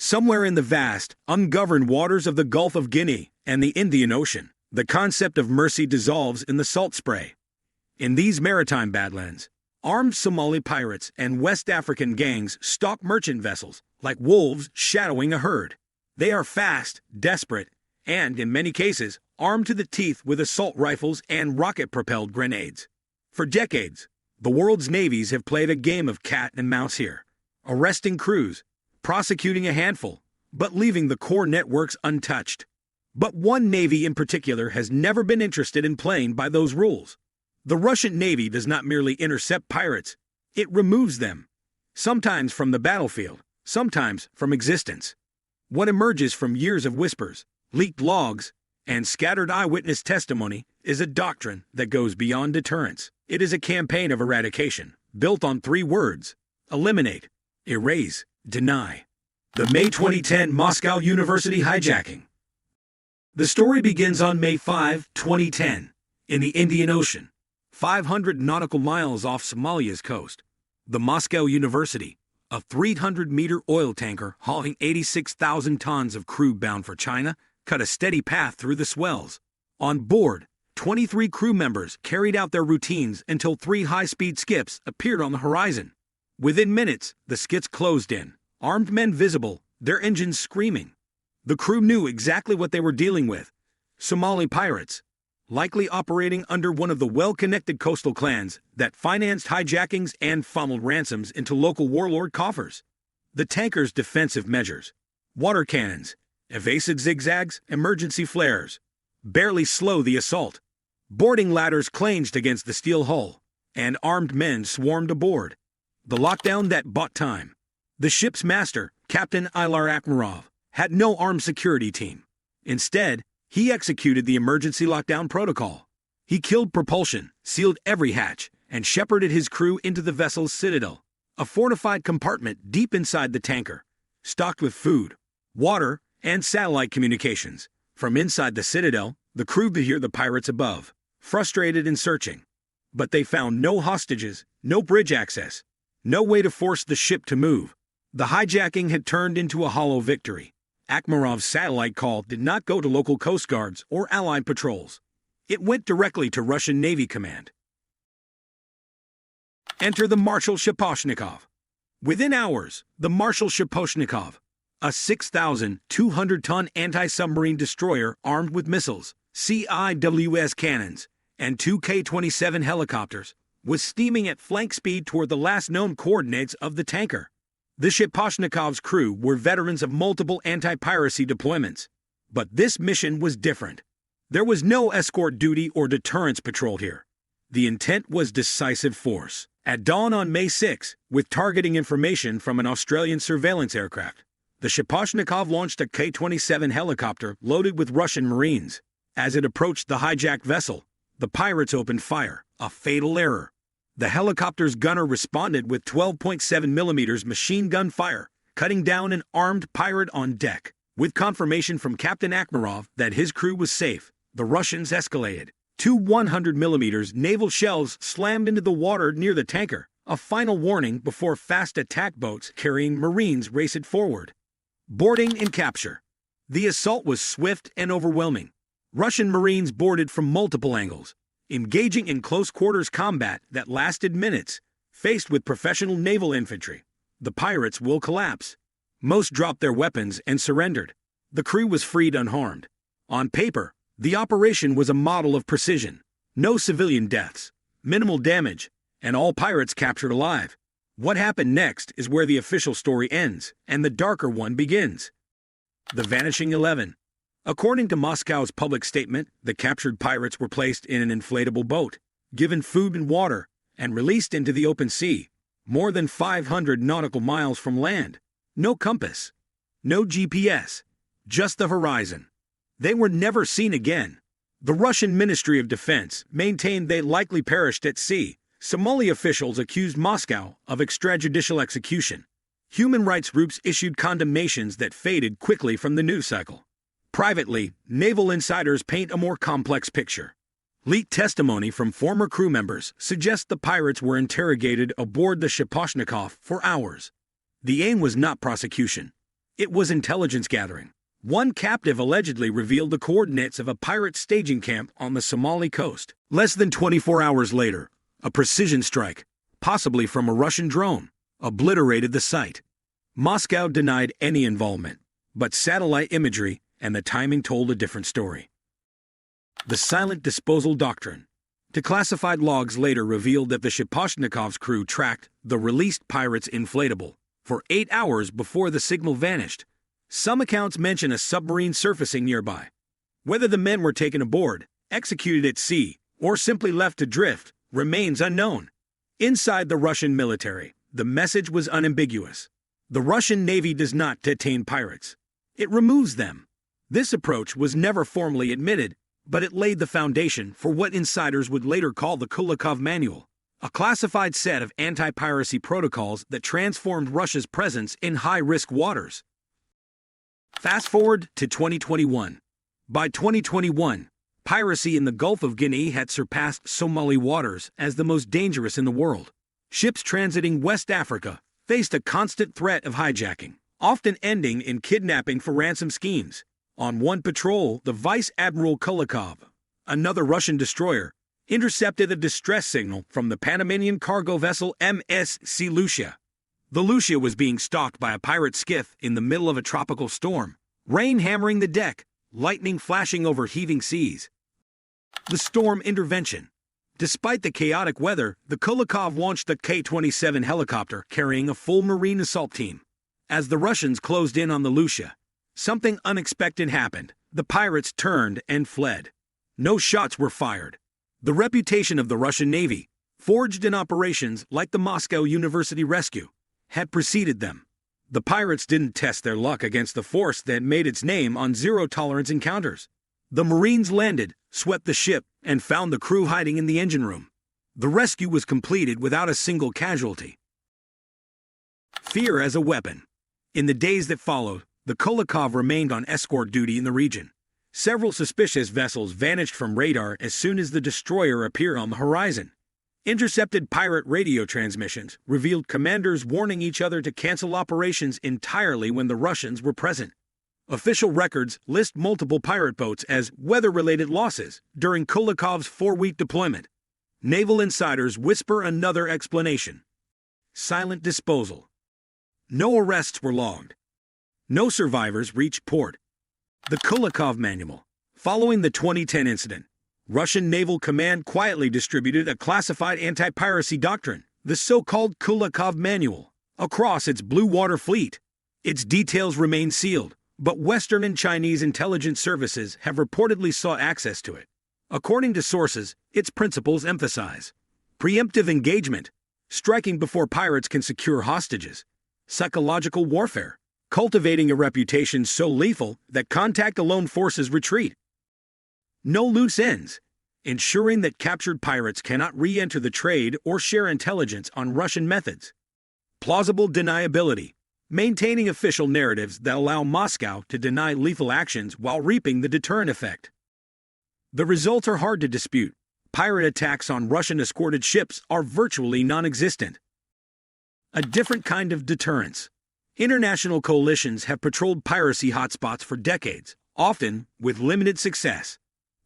Somewhere in the vast, ungoverned waters of the Gulf of Guinea and the Indian Ocean, the concept of mercy dissolves in the salt spray. In these maritime badlands, armed Somali pirates and West African gangs stalk merchant vessels like wolves shadowing a herd. They are fast, desperate, and, in many cases, armed to the teeth with assault rifles and rocket-propelled grenades. For decades, the world's navies have played a game of cat and mouse here, arresting crews, prosecuting a handful, but leaving the core networks untouched. But one navy in particular has never been interested in playing by those rules. The Russian Navy does not merely intercept pirates, it removes them, sometimes from the battlefield, sometimes from existence. What emerges from years of whispers, leaked logs, and scattered eyewitness testimony is a doctrine that goes beyond deterrence. It is a campaign of eradication, built on 3 words: eliminate, erase, deny. The May 2010 Moscow University hijacking. The story begins on May 5, 2010, in the Indian Ocean, 500 nautical miles off Somalia's coast. The Moscow University, a 300-meter oil tanker hauling 86,000 tons of crude bound for China, cut a steady path through the swells. On board, 23 crew members carried out their routines until 3 high-speed skips appeared on the horizon. Within minutes, the skids closed in, armed men visible, their engines screaming. The crew knew exactly what they were dealing with: Somali pirates, likely operating under one of the well-connected coastal clans that financed hijackings and funneled ransoms into local warlord coffers. The tanker's defensive measures: water cannons, evasive zigzags, emergency flares, barely slow the assault. Boarding ladders clanged against the steel hull, and armed men swarmed aboard. The lockdown that bought time. The ship's master, Captain Admiral, had no armed security team. Instead, he executed the emergency lockdown protocol. He killed propulsion, sealed every hatch, and shepherded his crew into the vessel's citadel, a fortified compartment deep inside the tanker, stocked with food, water, and satellite communications. From inside the citadel, the crew could hear the pirates above, frustrated and searching. But they found no hostages, no bridge access, no way to force the ship to move. The hijacking had turned into a hollow victory. Admiral's satellite call did not go to local coast guards or allied patrols. It went directly to Russian Navy command. Enter the Marshal Shaposhnikov. Within hours, the Marshal Shaposhnikov, a 6,200-ton anti-submarine destroyer armed with missiles, CIWS cannons, and 2 K-27 helicopters, was steaming at flank speed toward the last known coordinates of the tanker. The Shaposhnikov's crew were veterans of multiple anti-piracy deployments. But this mission was different. There was no escort duty or deterrence patrol here. The intent was decisive force. At dawn on May 6, with targeting information from an Australian surveillance aircraft, the Shaposhnikov launched a K-27 helicopter loaded with Russian Marines. As it approached the hijacked vessel, the pirates opened fire, a fatal error. The helicopter's gunner responded with 12.7mm machine gun fire, cutting down an armed pirate on deck. With confirmation from Captain Admiral that his crew was safe, the Russians escalated. 2 100mm naval shells slammed into the water near the tanker, a final warning before fast attack boats carrying Marines raced forward. Boarding and capture. The assault was swift and overwhelming. Russian Marines boarded from multiple angles, engaging in close-quarters combat that lasted minutes. Faced with professional naval infantry, the pirates will collapse. Most dropped their weapons and surrendered. The crew was freed unharmed. On paper, the operation was a model of precision. No civilian deaths, minimal damage, and all pirates captured alive. What happened next is where the official story ends, and the darker one begins. The Vanishing 11. According to Moscow's public statement, the captured pirates were placed in an inflatable boat, given food and water, and released into the open sea, more than 500 nautical miles from land. No compass, no GPS, just the horizon. They were never seen again. The Russian Ministry of Defense maintained they likely perished at sea. Somali officials accused Moscow of extrajudicial execution. Human rights groups issued condemnations that faded quickly from the news cycle. Privately, naval insiders paint a more complex picture. Leaked testimony from former crew members suggests the pirates were interrogated aboard the Shaposhnikov for hours. The aim was not prosecution. It was intelligence gathering. One captive allegedly revealed the coordinates of a pirate staging camp on the Somali coast. Less than 24 hours later, a precision strike, possibly from a Russian drone, obliterated the site. Moscow denied any involvement, but satellite imagery and the timing told a different story. The silent disposal doctrine. Declassified logs later revealed that the Shaposhnikov's crew tracked the released pirate's inflatable for 8 hours before the signal vanished. Some accounts mention a submarine surfacing nearby. Whether the men were taken aboard, executed at sea, or simply left to drift remains unknown. Inside the Russian military, the message was unambiguous. The Russian Navy does not detain pirates. It removes them. This approach was never formally admitted, but it laid the foundation for what insiders would later call the Kulakov Manual, a classified set of anti-piracy protocols that transformed Russia's presence in high-risk waters. Fast forward to 2021. By 2021, piracy in the Gulf of Guinea had surpassed Somali waters as the most dangerous in the world. Ships transiting West Africa faced a constant threat of hijacking, often ending in kidnapping for ransom schemes. On one patrol, the Vice Admiral Kulakov, another Russian destroyer, intercepted a distress signal from the Panamanian cargo vessel MSC Lucia. The Lucia was being stalked by a pirate skiff in the middle of a tropical storm, rain hammering the deck, lightning flashing over heaving seas. The storm intervention. Despite the chaotic weather, the Kulakov launched the K-27 helicopter carrying a full marine assault team. As the Russians closed in on the Lucia, something unexpected happened. The pirates turned and fled. No shots were fired. The reputation of the Russian Navy, forged in operations like the Moscow University Rescue, had preceded them. The pirates didn't test their luck against the force that made its name on zero-tolerance encounters. The Marines landed, swept the ship, and found the crew hiding in the engine room. The rescue was completed without a single casualty. Fear as a weapon. In the days that followed, the Kulakov remained on escort duty in the region. Several suspicious vessels vanished from radar as soon as the destroyer appeared on the horizon. Intercepted pirate radio transmissions revealed commanders warning each other to cancel operations entirely when the Russians were present. Official records list multiple pirate boats as weather-related losses during Kulakov's 4-week deployment. Naval insiders whisper another explanation. Silent disposal. No arrests were logged. No survivors reached port. The Kulakov Manual. Following the 2010 incident, Russian Naval Command quietly distributed a classified anti-piracy doctrine, the so-called Kulakov Manual, across its blue water fleet. Its details remain sealed, but Western and Chinese intelligence services have reportedly sought access to it. According to sources, its principles emphasize preemptive engagement, striking before pirates can secure hostages, psychological warfare, cultivating a reputation so lethal that contact alone forces retreat. No loose ends, ensuring that captured pirates cannot re-enter the trade or share intelligence on Russian methods. Plausible deniability, maintaining official narratives that allow Moscow to deny lethal actions while reaping the deterrent effect. The results are hard to dispute. Pirate attacks on Russian-escorted ships are virtually non-existent. A different kind of deterrence. International coalitions have patrolled piracy hotspots for decades, often with limited success.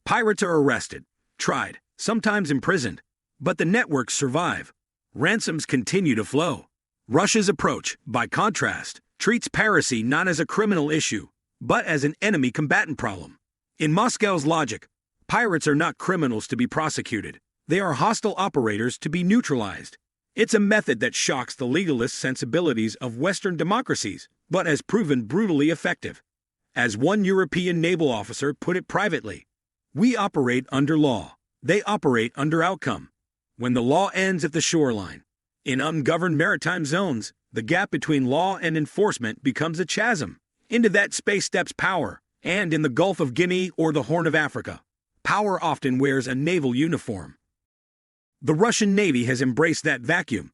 Pirates are arrested, tried, sometimes imprisoned, but the networks survive. Ransoms continue to flow. Russia's approach, by contrast, treats piracy not as a criminal issue, but as an enemy combatant problem. In Moscow's logic, pirates are not criminals to be prosecuted. They are hostile operators to be neutralized. It's a method that shocks the legalist sensibilities of Western democracies, but has proven brutally effective. As one European naval officer put it privately, "We operate under law. They operate under outcome. When the law ends at the shoreline, in ungoverned maritime zones, the gap between law and enforcement becomes a chasm. Into that space steps power, and in the Gulf of Guinea or the Horn of Africa, power often wears a naval uniform." The Russian Navy has embraced that vacuum.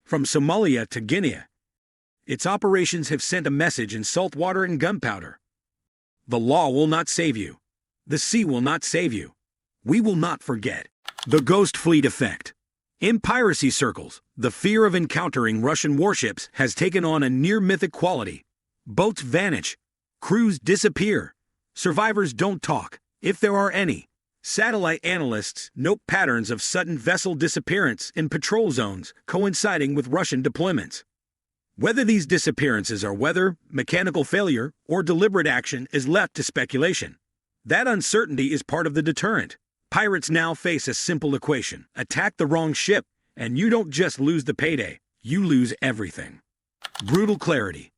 From Somalia to Guinea, its operations have sent a message in salt water and gunpowder. The law will not save you. The sea will not save you. We will not forget. The Ghost Fleet Effect. In piracy circles, the fear of encountering Russian warships has taken on a near-mythic quality. Boats vanish. Crews disappear. Survivors don't talk, if there are any. Satellite analysts note patterns of sudden vessel disappearance in patrol zones coinciding with Russian deployments. Whether these disappearances are weather, mechanical failure, or deliberate action is left to speculation. That uncertainty is part of the deterrent. Pirates now face a simple equation: attack the wrong ship, and you don't just lose the payday, you lose everything. Brutal clarity.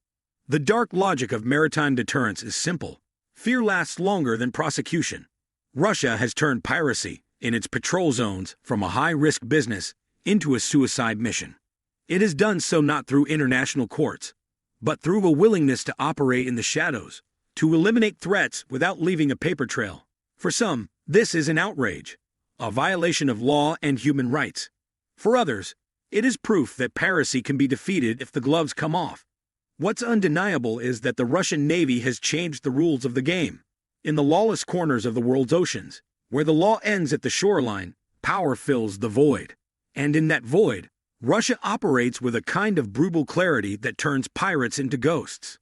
The dark logic of maritime deterrence is simple. Fear lasts longer than prosecution. Russia has turned piracy, in its patrol zones, from a high-risk business into a suicide mission. It has done so not through international courts, but through a willingness to operate in the shadows, to eliminate threats without leaving a paper trail. For some, this is an outrage, a violation of law and human rights. For others, it is proof that piracy can be defeated if the gloves come off. What's undeniable is that the Russian Navy has changed the rules of the game. In the lawless corners of the world's oceans, where the law ends at the shoreline, power fills the void. And in that void, Russia operates with a kind of brutal clarity that turns pirates into ghosts.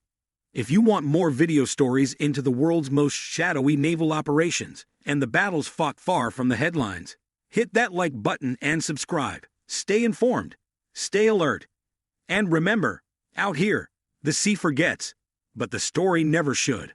If you want more video stories into the world's most shadowy naval operations and the battles fought far from the headlines, hit that like button and subscribe. Stay informed, stay alert, and remember, out here, the sea forgets, but the story never should.